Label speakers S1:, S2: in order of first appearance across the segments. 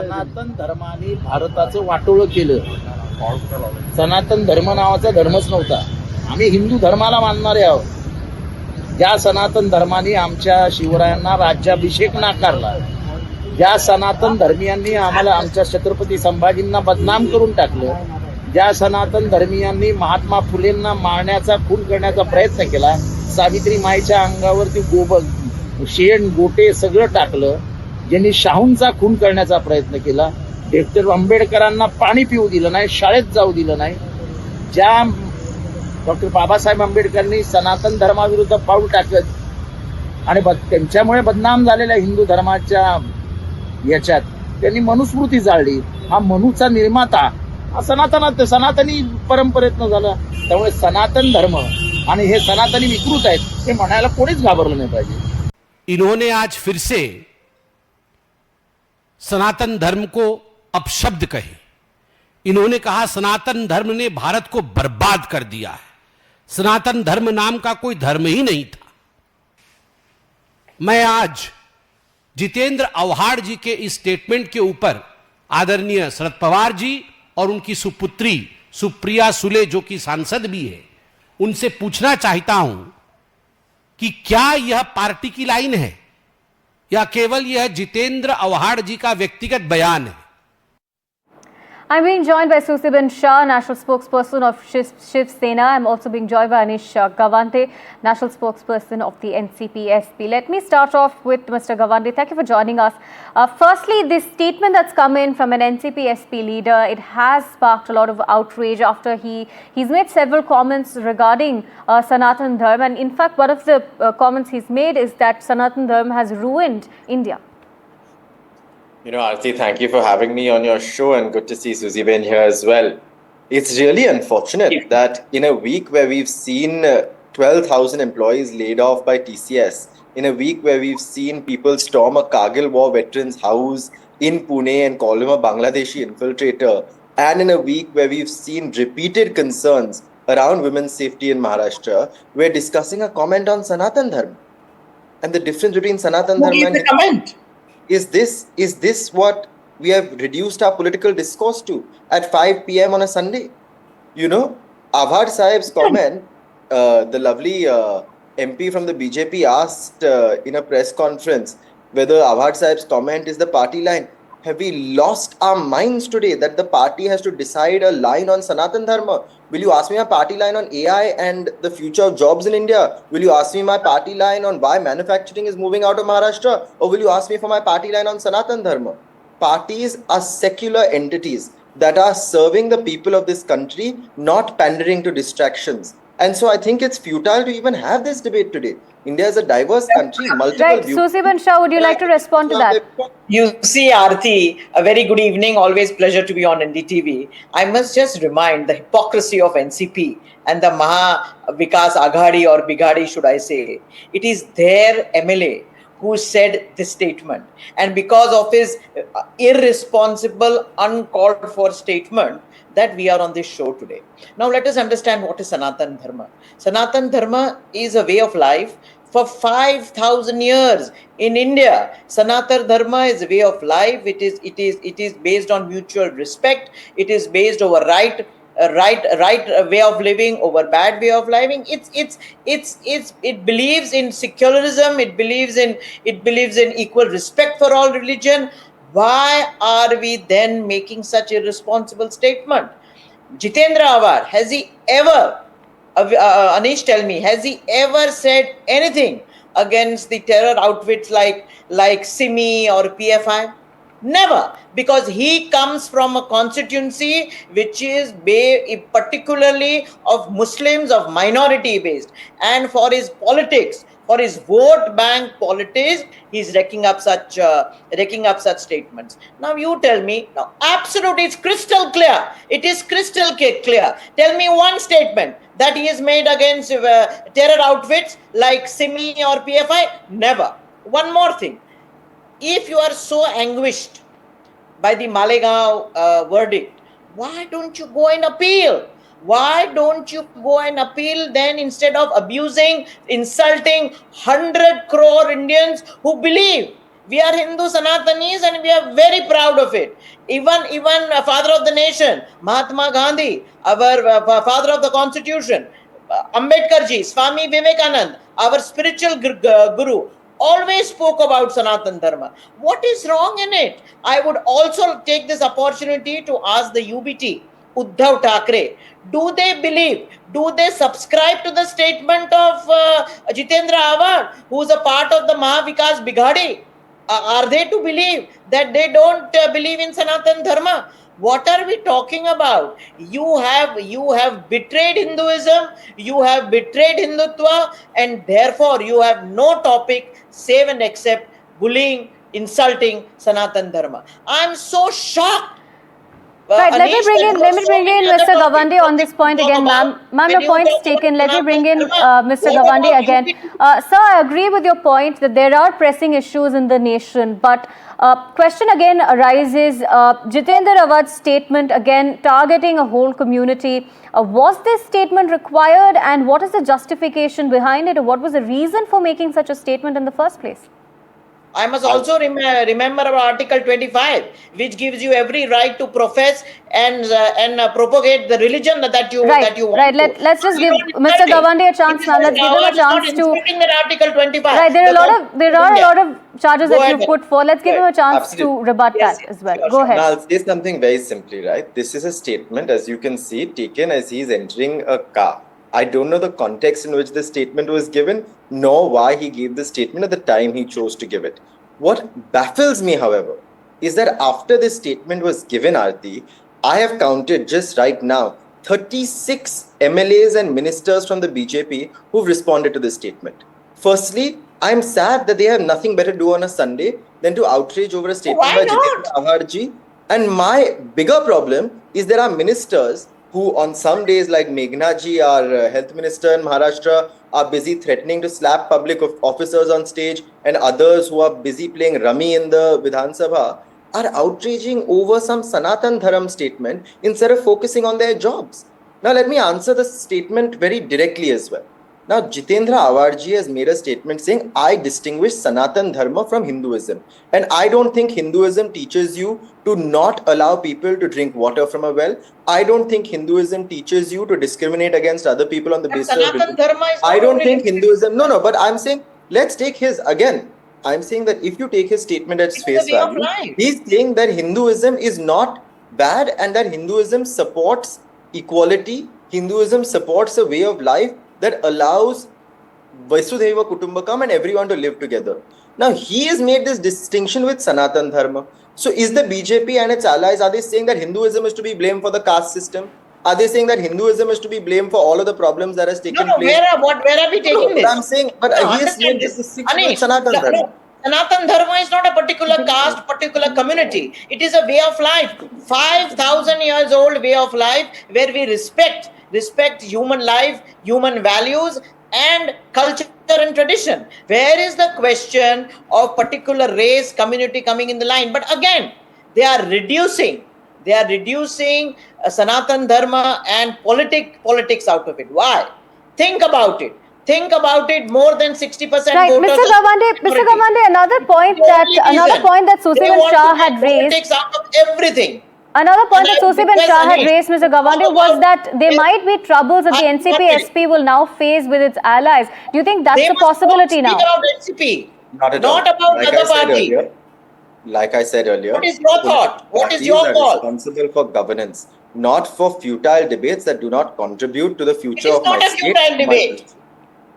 S1: सनातन धर्माने भारताचं वाटोळं केलं. सनातन धर्म नावाचा धर्मच नव्हता. आम्ही हिंदू धर्माला मानणारे आहोत. ज्या सनातन धर्माने आमच्या शिवरायांना राज्याभिषेक नाकारला, ज्या सनातन धर्मियांनी आम्हाला आमच्या छत्रपती संभाजींना बदनाम करून टाकलं, ज्या सनातन धर्मियांनी महात्मा फुलेंना मारण्याचा, खून करण्याचा प्रयत्न केला, सावित्री माईच्या अंगावरती शेण गोटे सगळं टाकलं, ज्यांनी शाहूंचा खून करण्याचा प्रयत्न केला, डॉक्टर आंबेडकरांना पाणी पिऊ दिलं नाही, शाळेत जाऊ दिलं नाही, ज्या डॉक्टर बाबासाहेब आंबेडकरांनी सनातन धर्माविरुद्ध पाऊल टाकत आणि त्यांच्यामुळे बदनाम झालेल्या हिंदू धर्माच्या याच्यात त्यांनी मनुस्मृती जाळली. हा मनूचा निर्माता हा सनातनी परंपरेतनं झाला. त्यामुळे सनातन धर्म आणि हे सनातनी विकृत आहेत हे म्हणायला कोणीच घाबरलं नाही पाहिजे.
S2: इन्होंने आज फिर से सनातन धर्म को अपशब्द कहे. इन्होंने कहा सनातन धर्म ने भारत को बर्बाद कर दिया है. सनातन धर्म नाम का कोई धर्म ही नहीं था. मैं आज जितेंद्र अवहाड जी के इस स्टेटमेंट के ऊपर आदरणीय शरद पवार जी और उनकी सुपुत्री सुप्रिया सुले जो कि सांसद भी है, उनसे पूछना चाहता हूं कि क्या यह पार्टी की लाइन है या केवल यह जितेंद्र अवहाड जी का व्यक्तिगत बयान है.
S3: I'm being joined by Susiben Shah, National Spokesperson of Shiv Sena. I'm also being joined by Anish Gawande, National Spokesperson of the NCP-SP. Let me start off with Mr. Gawande. Thank you for joining us. Firstly, this statement that's come in from an NCP-SP leader, it has sparked a lot of outrage after he's made several comments regarding Sanatan Dharma. And in fact, one of the comments he's made is that Sanatan Dharma has ruined India.
S4: You know, Aarti, thank you for having me on your show, and good to see Susie Ben here as well. It's really unfortunate that in a week where we've seen 12,000 employees laid off by TCS, in a week where we've seen people storm a Kargil War veteran's house in Pune and call him a Bangladeshi infiltrator, and in a week where we've seen repeated concerns around women's safety in Maharashtra, we're discussing a comment on Sanatan Dharma. And the difference between Sanatan Dharma and... comment? Is this what we have reduced our political discourse to at 5 p.m. on a Sunday? You know, Awhad Sahib's comment, the lovely MP from the BJP asked in a press conference whether Awhad Sahib's comment is the party line. Have we lost our minds today that the party has to decide a line on Sanatan Dharma? Will you ask me my party line on AI and the future of jobs in India? Will you ask me my party line on why manufacturing is moving out of Maharashtra? Or will you ask me for my party line on Sanatan Dharma? Parties are secular entities that are serving the people of this country, not pandering to distractions. And so I think it's futile to even have this debate today. India is a diverse country, multiple views.
S3: Susiben Shah, would you like to respond to that?
S5: You see, Aarti, a very good evening. Always pleasure to be on NDTV. I must just remind the hypocrisy of NCP and the Maha Vikas Aghadi or Bigadi, should I say. It is their MLA who said this statement. And because of his irresponsible, uncalled for statement, that we are on this show today. Now let us understand what is Sanatan Dharma. Sanatan Dharma is a way of life for 5,000 years in India. Sanatan Dharma is a way of life. It is based on mutual respect. It is based over right way of living over bad way of living. It believes in secularism. It believes in equal respect for all religion. Why are we then making such irresponsible statement? Jitendra Awhad, has he ever, Anish, tell me, has he ever said anything against the terror outfits like SIMI or PFI? Never, because he comes from a constituency which is particularly of Muslims, of minority based, and for his politics, for his vote bank politics, he's wrecking up such statements. Now you tell me, now absolutely, it's crystal clear. It is crystal clear. Tell me one statement that he has made against terror outfits like SIMI or PFI. Never. One more thing. If you are so anguished by the Malegaon verdict, why don't you go and appeal? Why don't you go and appeal then, instead of abusing, insulting 100 crore Indians who believe We are Hindu Sanatanis and we are very proud of it. Even father of the nation, Mahatma Gandhi, our father of the constitution, Ambedkar ji, Swami Vivekanand, our spiritual guru, always spoke about Sanatan Dharma. What is wrong in it? I would also take this opportunity to ask the UBT, Uddhav Thackeray, do they subscribe to the statement of Jitendra Awhad, who is a part of the Mahavikas Bighadi? Are they to believe that they don't believe in Sanatan Dharma? What are we talking about? You have betrayed Hinduism, you have betrayed Hindutva, and therefore you have no topic save and except bullying, insulting Sanatan Dharma. I'm so shocked.
S3: Right, let me bring in Mr. Gawande on this point again, ma'am. Ma'am, your point's taken. Let me bring in Mr. Gawande again. Sir, I agree with your point that there are pressing issues in the nation, but question again arises, Jitendra Awhad's statement again targeting a whole community. Was this statement required, and what is the justification behind it, or what was the reason for making such a statement in the first place?
S5: I must also remember about Article 25, which gives you every right to profess and propagate the religion that you want.
S3: Right. Let's just give Mr. Gawande a chance, ma'am. Let's give him a chance to.
S5: That Article 25.
S3: Right. There are a lot of charges that you've put forward. Let's give him a chance to rebut that as well. Go ahead.
S4: Now, I'll say something very simply, right? This is a statement, as you can see, taken as he's entering a car. I don't know the context in which the statement was given, nor why he gave the statement at the time he chose to give it. What baffles me, however, is that after this statement was given, Aarti, I have counted just right now 36 MLAs and ministers from the BJP who've responded to this statement. Firstly, I'm sad that they have nothing better to do on a Sunday than to outrage over a statement by Jitendra Awhad ji. And my bigger problem is there are ministers who on some days, like Meghna ji, our health minister in Maharashtra, are busy threatening to slap public officers on stage, and others who are busy playing rummy in the Vidhan Sabha are outraging over some Sanatan Dharma statement instead of focusing on their jobs. Now, let me answer the statement very directly as well. Now, Jitendra Awhad ji has made a statement saying, I distinguish Sanatan Dharma from Hinduism. And I don't think Hinduism teaches you to not allow people to drink water from a well. I don't think Hinduism teaches you to discriminate against other people on the basis of religion. I don't think Hinduism, no, but I'm saying, let's take his, again, I'm saying that if you take his statement at face value, he's saying that Hinduism is not bad and that Hinduism supports equality. Hinduism supports a way of life that allows Vasudhaiva Kutumbakam and everyone to live together. Now, he has made this distinction with Sanatan Dharma. So, is the BJP and its allies, are they saying that Hinduism is to be blamed for the caste system? Are they saying that Hinduism is to be blamed for all of the problems that has taken place?
S5: Where are we taking this?
S4: I'm saying, but he has made this distinction with Sanatan Dharma.
S5: Sanatan Dharma is not a particular caste, particular community. It is a way of life. 5,000 years old way of life where we respect human life, human values and culture and tradition. Where is the question of particular race, community coming in the line? But again, they are reducing Sanatan Dharma and politics out of it. Why? Think about it. More than 60%
S3: right,
S5: voters.
S3: Mr. Gawande, another point that Susiben Shah had raised.
S5: Politics out of everything.
S3: Another point that Susiben Shah had raised, Mr. Gawande, was that there might be troubles that the NCP-SP will now face with its allies. Do you think that's a possibility now?
S5: About NCP,
S4: not
S5: about other party.
S4: Like I said earlier,
S5: what is your thought? What is your call?
S4: Responsible for governance, not for futile debates that do not contribute to the future of my state.
S5: It is not a futile debate.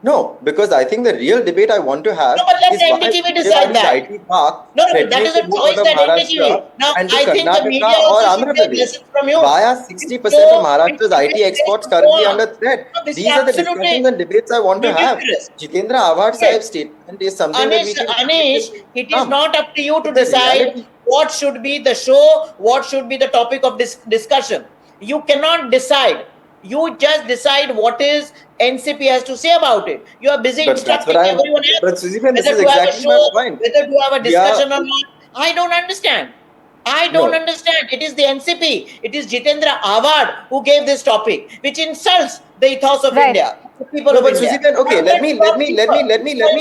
S4: No, because I think the real debate I want to have
S5: is NDTV decide that.
S4: IT park
S5: That is a choice that NDTV. Now, I think the media also should take lessons from you.
S4: Why are 60% of Maharashtra's IT exports currently under threat? These are the discussions and debates I want to have. Jitendra Awhad sahib's statement is something that we can...
S5: Anish, it is not up to you to decide what should be the show, what should be the topic of this discussion. You cannot decide. You just decide what is NCP has to say about it. You are busy instructing everyone else.
S4: But Susiben, this is exactly my point.
S5: Whether to have a discussion or not. I don't understand. It is the NCP. It is Jitendra Awhad who gave this topic, which insults the ethos of India. The people of India.
S4: Susiben, okay, let me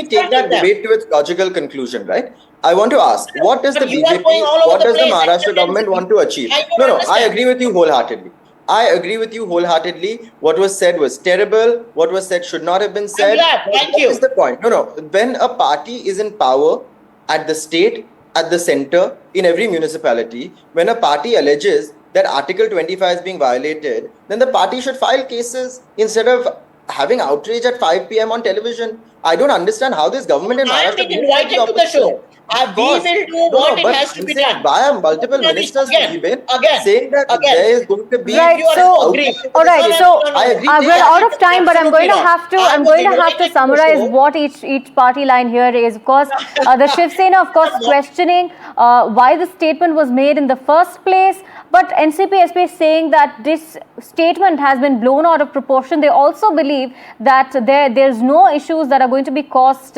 S4: take that debate to its logical conclusion, right? I want to ask, what does the
S5: But you are
S4: BJP,
S5: going all over
S4: what
S5: the
S4: does the
S5: place,
S4: Maharashtra
S5: except
S4: government
S5: NCP.
S4: want to achieve?
S5: I don't
S4: No, I
S5: understand.
S4: agree with you wholeheartedly. I agree with you wholeheartedly. What was said was terrible. What was said should not have been
S5: I'm
S4: said.
S5: glad.
S4: But
S5: Thank
S4: what
S5: you.
S4: is the point? No. When a party is in power at the state, at the center, in every municipality, when a party alleges that Article 25 is being violated, then the party should file cases instead of having outrage at 5 p.m. on television. I don't understand how this government in
S5: I am
S4: Maharashtra
S5: being
S4: behaves like the
S5: invited to the
S4: opposition.
S5: show.
S4: Of
S5: We
S4: course.
S5: will do what it
S4: But
S5: has to
S4: I'm
S5: be
S4: saying
S5: done.
S4: why are multiple
S5: Ravi,
S4: ministers saying that
S5: again.
S4: there is going to be
S3: Right.
S5: You are
S3: So,
S5: agree.
S3: all right.
S5: No,
S3: So,
S5: no, no,
S4: I
S5: no.
S4: agree.
S3: we're out of time, but I'm going to
S5: Absolutely not.
S3: have to.
S5: I
S3: I'm
S5: was
S3: going to have to
S5: invited to the
S3: summarize
S5: show.
S3: what each party line here is. Of course, the Shiv Sena, of course, questioning why the statement was made in the first place. But NCP-SP is saying that this statement has been blown out of proportion. They also believe that there's no issues that are going to be caused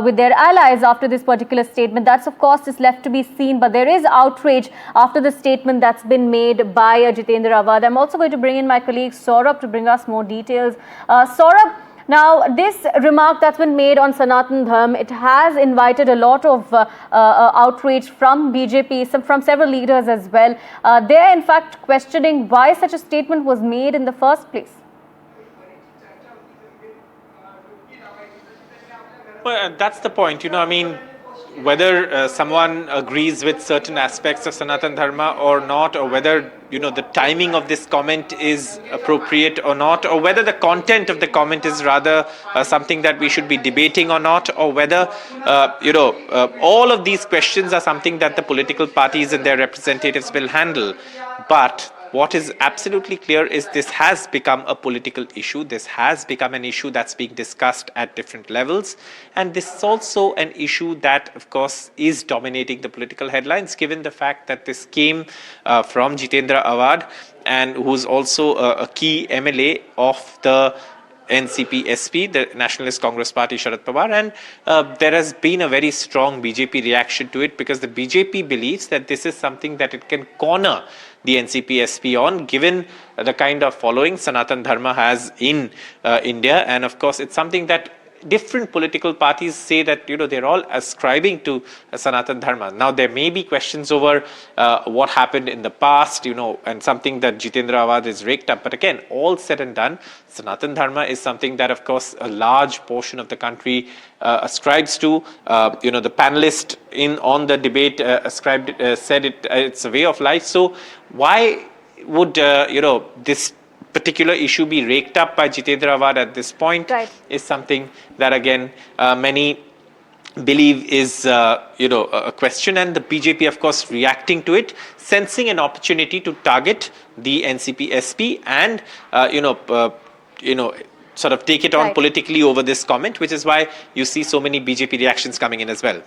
S3: with their allies after this particular statement. That's, of course, is left to be seen. But there is outrage after the statement that's been made by Jitendra Awhad. I'm also going to bring in my colleague Saurabh to bring us more details. Saurabh, now, this remark that's been made on Sanatan Dharma, it has invited a lot of outrage from BJP, from several leaders as well. They're in fact questioning why such a statement was made in the first place.
S6: Well, that's the point. I mean, whether someone agrees with certain aspects of Sanatan Dharma or not, or whether, the timing of this comment is appropriate or not, or whether the content of the comment is rather something that we should be debating or not, or whether, all of these questions are something that the political parties and their representatives will handle. But what is absolutely clear is this has become a political issue. This has become an issue that's being discussed at different levels. And this is also an issue that, of course, is dominating the political headlines, given the fact that this came from Jitendra Awhad, and who's also a key MLA of the NCP-SP, the Nationalist Congress Party, Sharad Pawar, and there has been a very strong BJP reaction to it, because the BJP believes that this is something that it can corner the NCP-SP on, given the kind of following Sanatan Dharma has in India. And of course, it's something that different political parties say that, they're all ascribing to Sanatan Dharma. Now, there may be questions over what happened in the past, and something that Jitendra Awhad is raked up. But again, all said and done, Sanatan Dharma is something that, of course, a large portion of the country ascribes to. The panelist on the debate said it's a way of life. So why would, this particular issue be raked up by Jitendra Awhad at this point?
S3: Right.
S6: Is something that, again, many believe is, a question, and the BJP, of course, reacting to it, sensing an opportunity to target the NCP-SP and, sort of take it on
S3: Right.
S6: politically over this comment, which is why you see so many BJP reactions coming in as well.